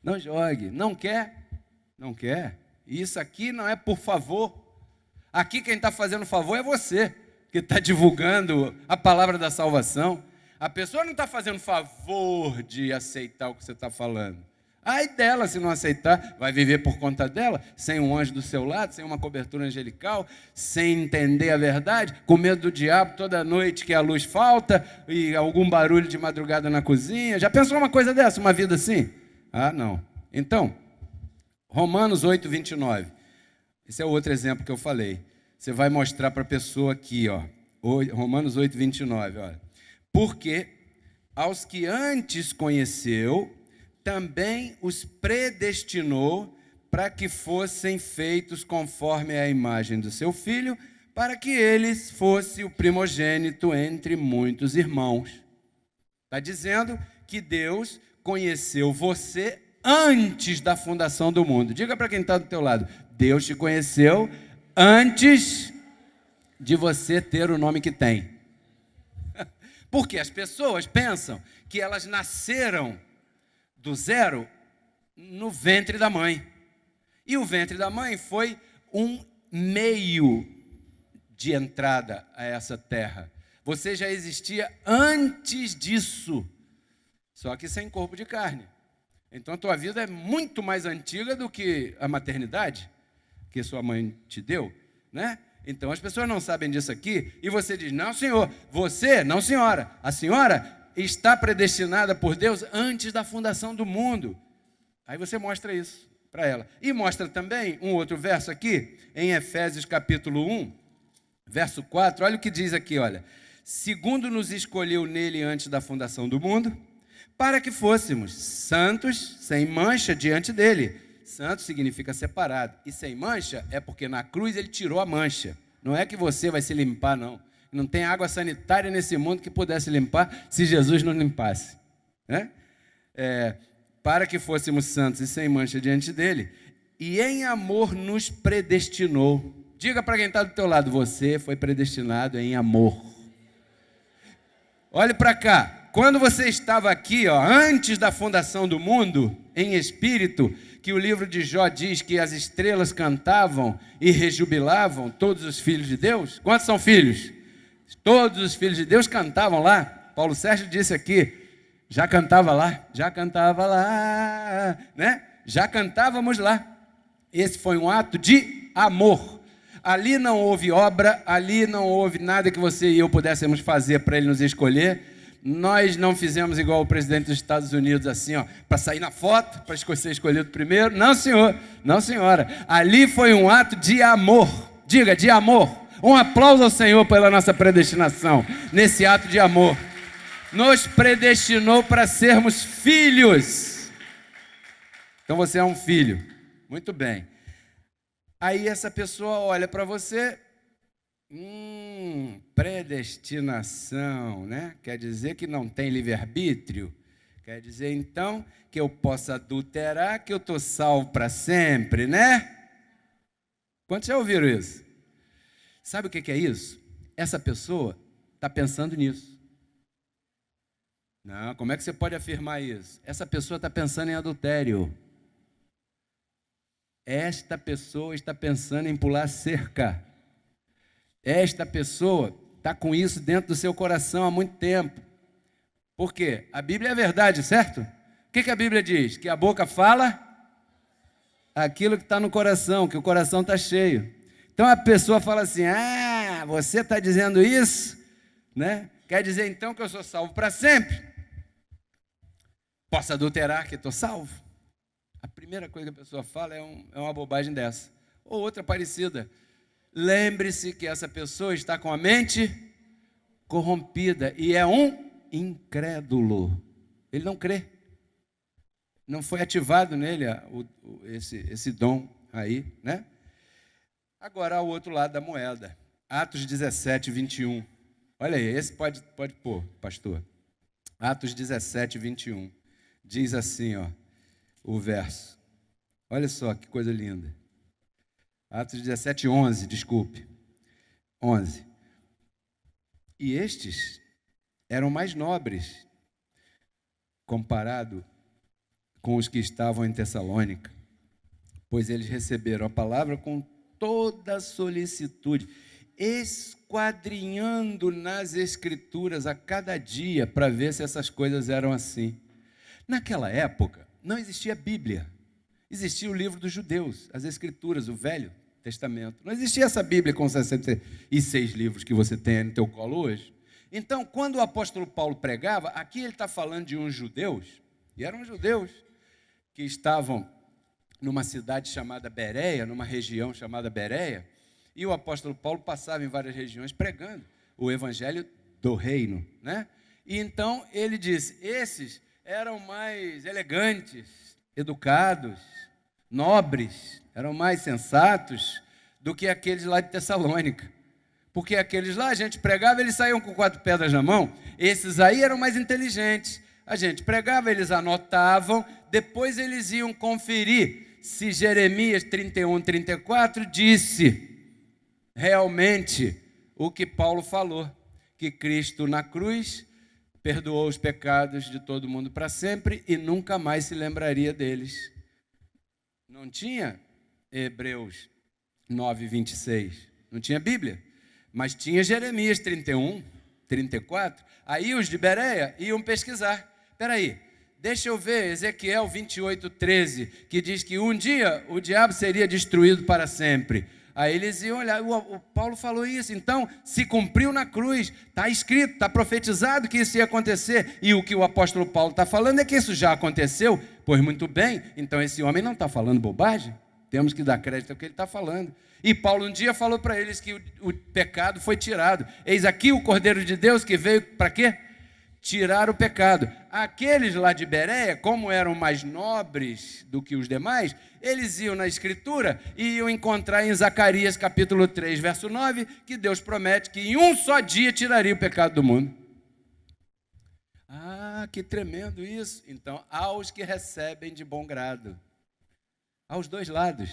Não jogue. Não quer? Não quer. Isso aqui não é por favor. Aqui quem está fazendo favor é você, que está divulgando a palavra da salvação. A pessoa não está fazendo favor de aceitar o que você está falando. Ai dela se não aceitar, vai viver por conta dela, sem um anjo do seu lado, sem uma cobertura angelical, sem entender a verdade, com medo do diabo toda noite que a luz falta e algum barulho de madrugada na cozinha. Já pensou uma coisa dessa, uma vida assim? Não. Então, Romanos 8, 29. Esse é o outro exemplo que eu falei. Você vai mostrar para a pessoa aqui, ó. Romanos 8, 29, olha. Porque aos que antes conheceu, também os predestinou para que fossem feitos conforme a imagem do seu Filho, para que ele fosse o primogênito entre muitos irmãos. Está dizendo que Deus conheceu você antes da fundação do mundo. Diga para quem está do teu lado, Deus te conheceu antes de você ter o nome que tem. Porque as pessoas pensam que elas nasceram do zero no ventre da mãe. E o ventre da mãe foi um meio de entrada a essa terra. Você já existia antes disso, só que sem corpo de carne. Então a tua vida é muito mais antiga do que a maternidade que sua mãe te deu, né? Então as pessoas não sabem disso aqui, e você diz, não senhor, você, não senhora, a senhora está predestinada por Deus antes da fundação do mundo. Aí você mostra isso para ela. E mostra também um outro verso aqui, em Efésios capítulo 1, verso 4, olha o que diz aqui, olha. Segundo nos escolheu nele antes da fundação do mundo, para que fôssemos santos, sem mancha diante dele. Santo significa separado. E sem mancha é porque na cruz ele tirou a mancha. Não é que você vai se limpar, não. Não tem água sanitária nesse mundo que pudesse limpar se Jesus não limpasse, né? Para que fôssemos santos e sem mancha diante dele, e em amor nos predestinou. Diga para quem está do teu lado, você foi predestinado em amor. Olhe para cá, quando você estava aqui, antes da fundação do mundo, em espírito, que o livro de Jó diz que as estrelas cantavam e rejubilavam todos os filhos de Deus. Quantos são filhos? Todos os filhos de Deus cantavam lá. Paulo Sérgio disse aqui, já cantava lá, né? Já cantávamos lá. Esse foi um ato de amor. Ali não houve obra, ali não houve nada que você e eu pudéssemos fazer para ele nos escolher. Nós não fizemos igual o presidente dos Estados Unidos, assim, para sair na foto, para ser escolhido primeiro. Não, senhor, não, senhora. Ali foi um ato de amor. Diga, de amor. Um aplauso ao Senhor pela nossa predestinação, nesse ato de amor. Nos predestinou para sermos filhos. Então você é um filho. Muito bem. Aí essa pessoa olha para você, predestinação, né? Quer dizer que não tem livre-arbítrio? Quer dizer, então, que eu posso adulterar, que eu estou salvo para sempre, né? Quantos já ouviram isso? Sabe o que é isso? Essa pessoa está pensando nisso. Não, como é que você pode afirmar isso? Essa pessoa está pensando em adultério. Esta pessoa está pensando em pular cerca. Esta pessoa está com isso dentro do seu coração há muito tempo. Por quê? A Bíblia é verdade, certo? O que a Bíblia diz? Que a boca fala aquilo que está no coração, que o coração está cheio. Então a pessoa fala assim, você está dizendo isso? Né? Quer dizer então que eu sou salvo para sempre? Posso adulterar que estou salvo? A primeira coisa que a pessoa fala é uma bobagem dessa. Ou outra parecida. Lembre-se que essa pessoa está com a mente corrompida e é um incrédulo. Ele não crê. Não foi ativado nele esse dom aí, né? Agora, ao outro lado da moeda. Atos 17, 21. Olha aí, esse pode pôr, pastor. Atos 17, 21. Diz assim, o verso. Olha só que coisa linda. Atos 17, 11, desculpe. 11. E estes eram mais nobres, comparado com os que estavam em Tessalônica, pois eles receberam a palavra com toda solicitude, esquadrinhando nas Escrituras a cada dia para ver se essas coisas eram assim. Naquela época, não existia Bíblia. Existia o livro dos judeus, as Escrituras, o Velho Testamento. Não existia essa Bíblia com 66 livros que você tem no teu colo hoje. Então, quando o apóstolo Paulo pregava, aqui ele está falando de uns judeus, e eram judeus que estavam numa cidade chamada Bereia, numa região chamada Bereia, e o apóstolo Paulo passava em várias regiões pregando o evangelho do reino, né? E então ele disse, esses eram mais elegantes, educados, nobres, eram mais sensatos do que aqueles lá de Tessalônica. Porque aqueles lá, a gente pregava, eles saíam com 4 pedras na mão. Esses aí eram mais inteligentes. A gente pregava, eles anotavam, depois eles iam conferir se Jeremias 31, 34 disse realmente o que Paulo falou, que Cristo na cruz perdoou os pecados de todo mundo para sempre e nunca mais se lembraria deles. Não tinha Hebreus 9, 26, não tinha Bíblia, mas tinha Jeremias 31, 34. Aí os de Bereia iam pesquisar. Espera aí, deixa eu ver Ezequiel 28, 13, que diz que um dia o diabo seria destruído para sempre. Aí eles iam olhar, o Paulo falou isso, então se cumpriu na cruz, está escrito, está profetizado que isso ia acontecer, e o que o apóstolo Paulo está falando é que isso já aconteceu. Pois muito bem, então esse homem não está falando bobagem, temos que dar crédito ao que ele está falando. E Paulo um dia falou para eles que o pecado foi tirado. Eis aqui o Cordeiro de Deus que veio para quê? tirar o pecado. Aqueles lá de Bereia, como eram mais nobres do que os demais, eles iam na Escritura e iam encontrar em Zacarias capítulo 3, verso 9, que Deus promete que em um só dia tiraria o pecado do mundo. Ah, que tremendo isso! Então, aos que recebem de bom grado, aos dois lados,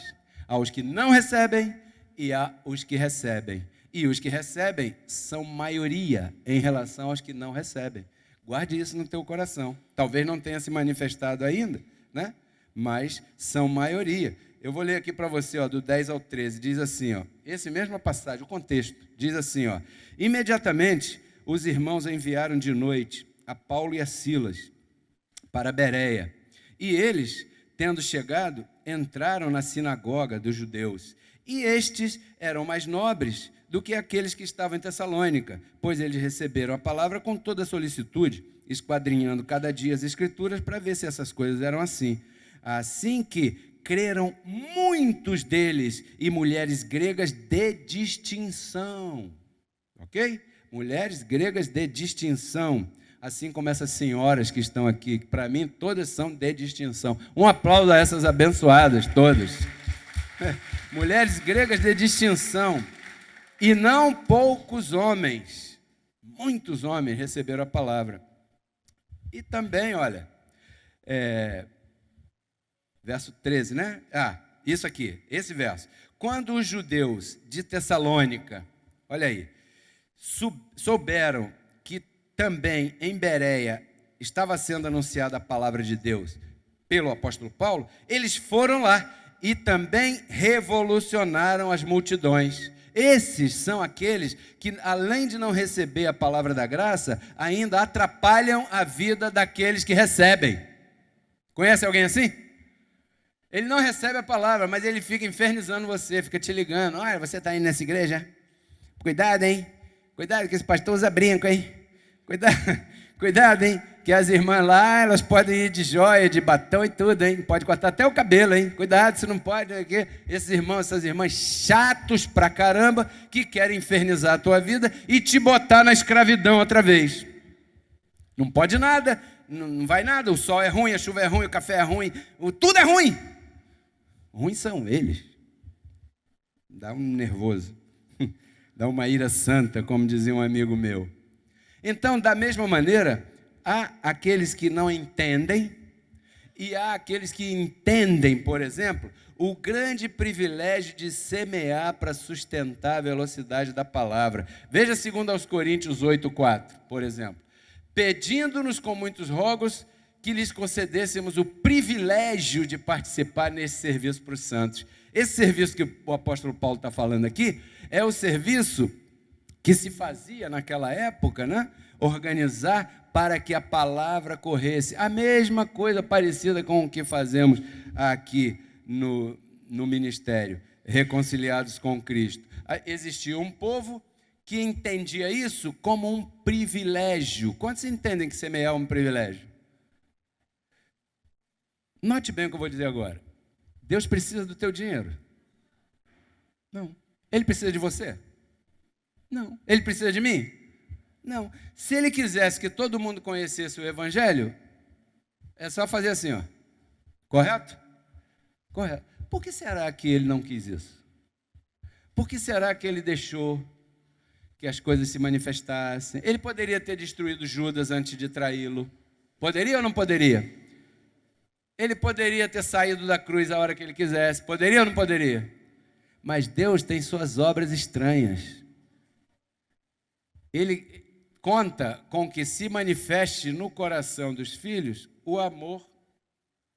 aos que não recebem e aos que recebem. E os que recebem são maioria em relação aos que não recebem. Guarde isso no teu coração. Talvez não tenha se manifestado ainda, né? Mas são maioria. Eu vou ler aqui para você, do 10 ao 13. Diz assim, esse mesma passagem, o contexto, diz assim, imediatamente os irmãos enviaram de noite a Paulo e a Silas para Bereia. E eles, tendo chegado, entraram na sinagoga dos judeus. E estes eram mais nobres do que aqueles que estavam em Tessalônica, pois eles receberam a palavra com toda solicitude, esquadrinhando cada dia as Escrituras para ver se essas coisas eram assim. Assim que creram muitos deles e mulheres gregas de distinção. Ok? Mulheres gregas de distinção. Assim como essas senhoras que estão aqui, que para mim todas são de distinção. Um aplauso a essas abençoadas todas. Mulheres gregas de distinção. E não poucos homens, muitos homens receberam a palavra. E também, olha, verso 13, né? Isso aqui, esse verso. Quando os judeus de Tessalônica, olha aí, souberam que também em Bereia estava sendo anunciada a palavra de Deus pelo apóstolo Paulo, eles foram lá e também revolucionaram as multidões. Esses são aqueles que, além de não receber a palavra da graça, ainda atrapalham a vida daqueles que recebem. Conhece alguém assim? Ele não recebe a palavra, mas ele fica infernizando você, fica te ligando. Olha, você está indo nessa igreja? Cuidado, hein? Cuidado que esse pastor usa brinco, hein? Cuidado, hein? Que as irmãs lá, elas podem ir de joia, de batom e tudo, hein? Pode cortar até o cabelo, hein? Cuidado, se não pode. Esses irmãos, essas irmãs chatos pra caramba, que querem infernizar a tua vida e te botar na escravidão outra vez. Não pode nada, não vai nada. O sol é ruim, a chuva é ruim, o café é ruim, tudo é ruim. Ruins são eles. Dá um nervoso. Dá uma ira santa, como dizia um amigo meu. Então, da mesma maneira, há aqueles que não entendem e há aqueles que entendem, por exemplo, o grande privilégio de semear para sustentar a velocidade da palavra. Veja 2 Coríntios 8:4, por exemplo. Pedindo-nos com muitos rogos que lhes concedêssemos o privilégio de participar nesse serviço para os santos. Esse serviço que o apóstolo Paulo está falando aqui é o serviço que se fazia naquela época, né? Organizar para que a palavra corresse. A mesma coisa parecida com o que fazemos aqui no ministério, reconciliados com Cristo. Existia um povo que entendia isso como um privilégio. Quantos entendem que semear é um privilégio? Note bem o que eu vou dizer agora. Deus precisa do teu dinheiro? Não. Ele precisa de você? Não. Ele precisa de mim? Não. Se ele quisesse que todo mundo conhecesse o Evangelho, é só fazer assim, Correto? Correto. Por que será que ele não quis isso? Por que será que ele deixou que as coisas se manifestassem? Ele poderia ter destruído Judas antes de traí-lo. Poderia ou não poderia? Ele poderia ter saído da cruz a hora que ele quisesse. Poderia ou não poderia? Mas Deus tem suas obras estranhas. Ele conta com que se manifeste no coração dos filhos o amor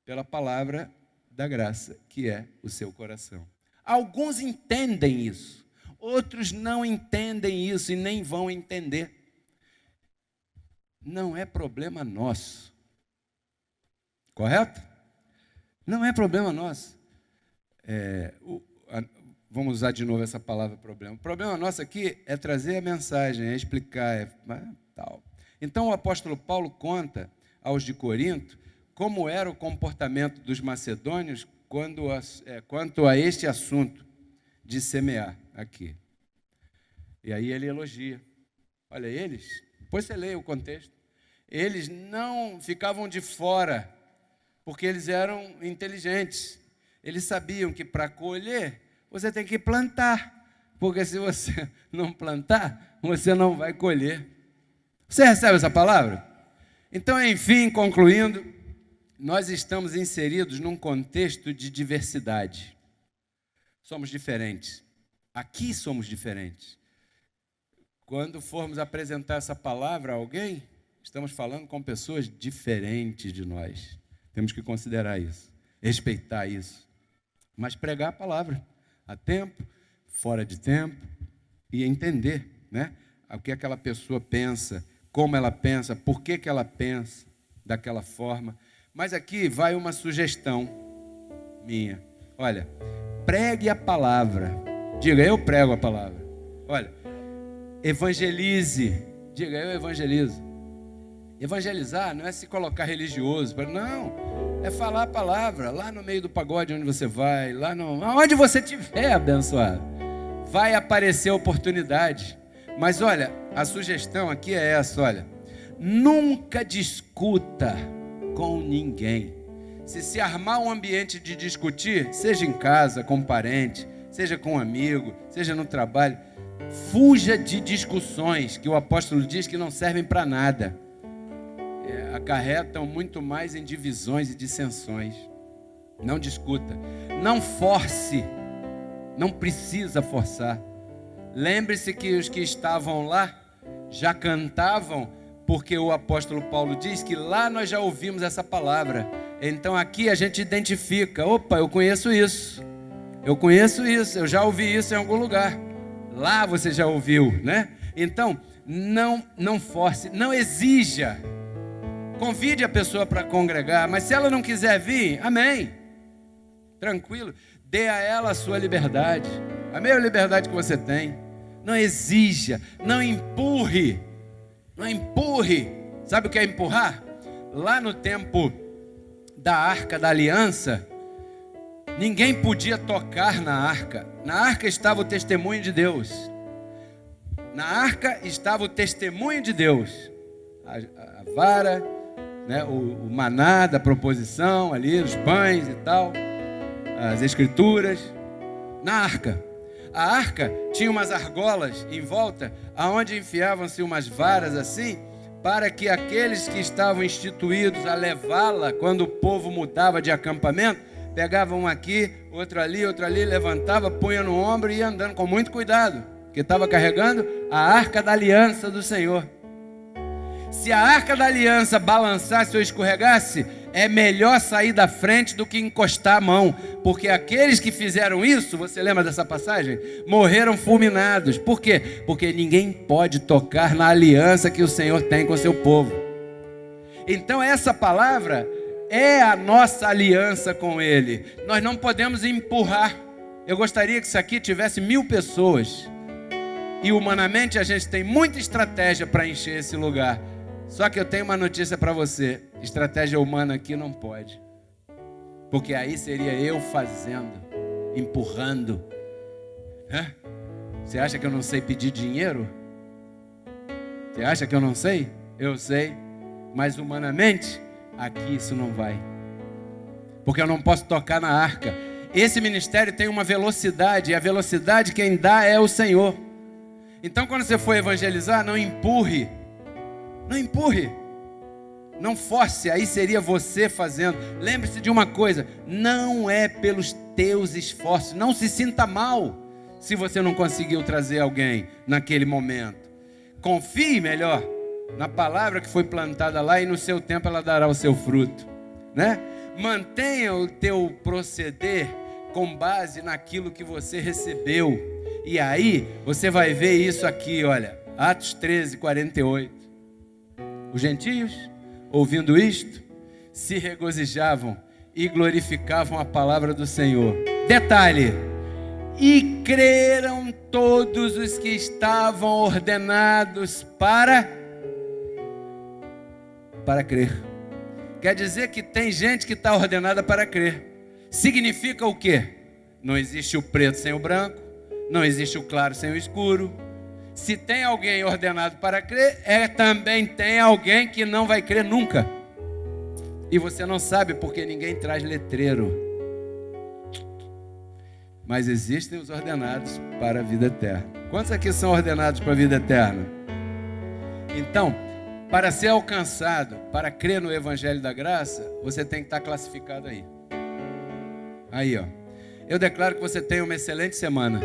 pela palavra da graça, que é o seu coração. Alguns entendem isso, outros não entendem isso e nem vão entender. Não é problema nosso. Correto? Não é problema nosso. Vamos usar de novo essa palavra problema. O problema nosso aqui é trazer a mensagem, é explicar, tal. Então o apóstolo Paulo conta aos de Corinto como era o comportamento dos macedônios quanto a este assunto de semear aqui. E aí ele elogia. Olha, depois você lê o contexto. eles não ficavam de fora, porque eles eram inteligentes. Eles sabiam que para colher, você tem que plantar, porque se você não plantar, você não vai colher. Você recebe essa palavra? Então, enfim, concluindo, nós estamos inseridos num contexto de diversidade. Somos diferentes. Aqui somos diferentes. Quando formos apresentar essa palavra a alguém, estamos falando com pessoas diferentes de nós. Temos que considerar isso, respeitar isso. Mas pregar a palavra a tempo, fora de tempo, e entender, né, o que aquela pessoa pensa, como ela pensa, por que ela pensa daquela forma. Mas aqui vai uma sugestão minha. Olha, pregue a palavra. Diga, eu prego a palavra. Olha, evangelize. Diga, eu evangelizo. Evangelizar não é se colocar religioso. Não, é falar a palavra. Lá no meio do pagode onde você vai, onde você estiver, abençoado, vai aparecer oportunidade. Mas olha, a sugestão aqui é essa, olha. Nunca discuta com ninguém. Se armar um ambiente de discutir, seja em casa, com um parente, seja com um amigo, seja no trabalho, fuja de discussões que o apóstolo diz que não servem para nada. Acarretam muito mais em divisões e dissensões. Não discuta. Não force. Não precisa forçar. Lembre-se que os que estavam lá já cantavam, porque o apóstolo Paulo diz que lá nós já ouvimos essa palavra. Então aqui a gente identifica, opa, eu conheço isso, eu já ouvi isso em algum lugar. Lá você já ouviu, né? Então, não force, não exija. Convide a pessoa para congregar, mas se ela não quiser vir, amém. Tranquilo, dê a ela a sua liberdade, a mesma liberdade que você tem. Não exija, não empurre. Não empurre. Sabe o que é empurrar? Lá no tempo da Arca da Aliança, ninguém podia tocar na arca. Na arca estava o testemunho de Deus. Na arca estava o testemunho de Deus. A vara, né, o maná da proposição ali, os pães e tal, as escrituras. Na arca. A arca tinha umas argolas em volta, aonde enfiavam-se umas varas assim, para que aqueles que estavam instituídos a levá-la, quando o povo mudava de acampamento, pegavam um aqui, outro ali, levantava, punha no ombro e ia andando com muito cuidado, porque estava carregando a arca da aliança do Senhor. Se a arca da aliança balançasse ou escorregasse, é melhor sair da frente do que encostar a mão, porque aqueles que fizeram isso, você lembra dessa passagem? Morreram fulminados. Por quê? Porque ninguém pode tocar na aliança que o Senhor tem com o seu povo. Então essa palavra é a nossa aliança com Ele. Nós não podemos empurrar. Eu gostaria que isso aqui tivesse 1000 pessoas, e humanamente a gente tem muita estratégia para encher esse lugar. Só que eu tenho uma notícia para você. Estratégia humana aqui não pode. Porque aí seria eu fazendo, empurrando. Você acha que eu não sei pedir dinheiro? Você acha que eu não sei? Eu sei. Mas humanamente, aqui isso não vai. Porque eu não posso tocar na arca. Esse ministério tem uma velocidade, e a velocidade quem dá é o Senhor. Então quando você for evangelizar, não empurre. Não empurre, não force, aí seria você fazendo. Lembre-se de uma coisa, não é pelos teus esforços, não se sinta mal se você não conseguiu trazer alguém naquele momento. Confie melhor na palavra que foi plantada lá e no seu tempo ela dará o seu fruto, né? Mantenha o teu proceder com base naquilo que você recebeu, e aí você vai ver isso aqui, olha, Atos 13, 48. Os gentios, ouvindo isto, se regozijavam e glorificavam a palavra do Senhor. Detalhe, e creram todos os que estavam ordenados para crer. Quer dizer que tem gente que está ordenada para crer. Significa o quê? Não existe o preto sem o branco, não existe o claro sem o escuro. se tem alguém ordenado para crer, também tem alguém que não vai crer nunca. E você não sabe porque ninguém traz letreiro. Mas existem os ordenados para a vida eterna. Quantos aqui são ordenados para a vida eterna? Então, para ser alcançado, para crer no Evangelho da Graça, você tem que estar classificado aí. Aí, ó. Eu declaro que você tem uma excelente semana.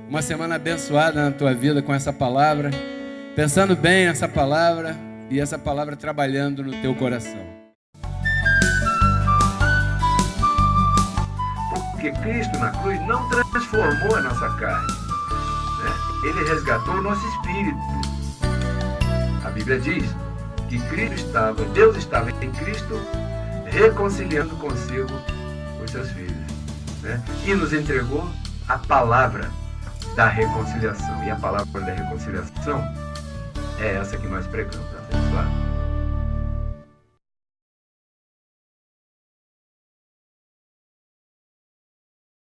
Uma semana abençoada na tua vida com essa palavra. Pensando bem nessa palavra e essa palavra trabalhando no teu coração. Porque Cristo na cruz não transformou a nossa carne, né? Ele resgatou o nosso espírito. A Bíblia diz que Deus estava em Cristo reconciliando consigo os seus filhos, né? E nos entregou a palavra da reconciliação. E a palavra da reconciliação é essa que nós pregamos, abençoado.